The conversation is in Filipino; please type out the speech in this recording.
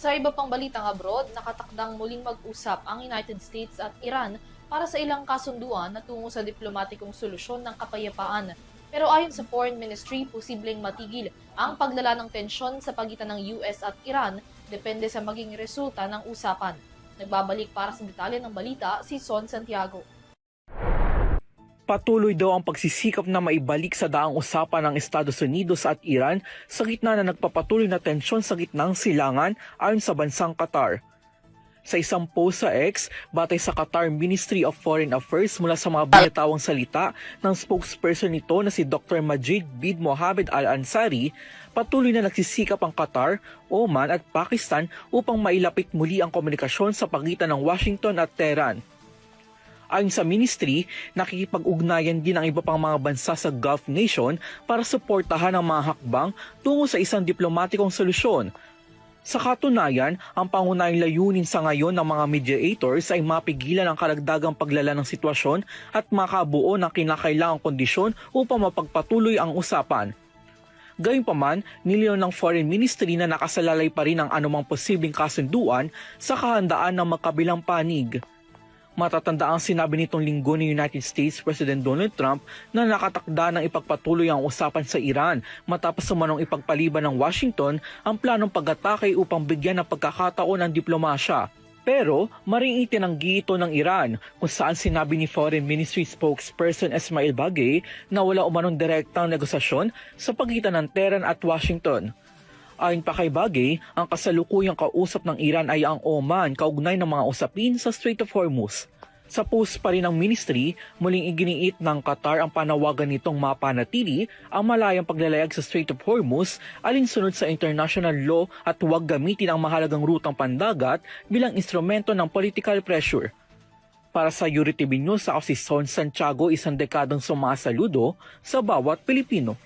Sa iba pang balitang abroad, nakatakdang muling mag-usap ang United States at Iran para sa ilang kasunduan na tungo sa diplomatikong solusyon ng kapayapaan. Pero ayon sa Foreign Ministry, posibleng matigil ang paglala ng tensyon sa pagitan ng US at Iran depende sa maging resulta ng usapan. Nagbabalik para sa detalye ng balita si Son Santiago. Patuloy daw ang pagsisikap na maibalik sa daang usapan ng Estados Unidos at Iran sa gitna na nagpapatuloy na tensyon sa gitnang silangan ayon sa bansang Qatar. Sa isang post sa X, batay sa Qatar Ministry of Foreign Affairs mula sa mga binatawang salita ng spokesperson nito na si Dr. Majid bin Mohammed Al-Ansari, patuloy na nagsisikap ang Qatar, Oman at Pakistan upang mailapit muli ang komunikasyon sa pagitan ng Washington at Tehran. Ayon sa ministry, nakikipag-ugnayan din ang iba pang mga bansa sa Gulf nation para suportahan ang mga hakbang tungo sa isang diplomatikong solusyon. Sa katunayan, ang pangunahing layunin sa ngayon ng mga mediators ay mapigilan ang karagdagang paglala ng sitwasyon at makabuo ng kinakailangang kondisyon upang mapagpatuloy ang usapan. Gayunpaman, niliyon ng Foreign Ministry na nakasalalay pa rin ang anumang posibleng kasunduan sa kahandaan ng magkabilang panig. Matatanda ang sinabi nitong linggo ni United States President Donald Trump na nakatakda ng ipagpatuloy ang usapan sa Iran matapos umanong ipagpaliban ng Washington ang planong pag-atake upang bigyan ng pagkakataon ang diplomasya. Pero maring itinanggi ito ng Iran kung saan sinabi ni Foreign Ministry spokesperson Esmail Bagay na wala umanong direktang negosasyon sa pagitan ng Tehran at Washington. Ayon pa kay Bagay, ang kasalukuyang kausap ng Iran ay ang Oman kaugnay ng mga usapin sa Strait of Hormuz. Sa post pa rin ng ministry, muling iginiit ng Qatar ang panawagan nitong mapanatili ang malayang paglalayag sa Strait of Hormuz alinsunod sa international law at huwag gamitin ang mahalagang rutang pandagat bilang instrumento ng political pressure. Para sa URTV News, ako si Son Santiago, isang dekadang sumasaludo sa bawat Pilipino.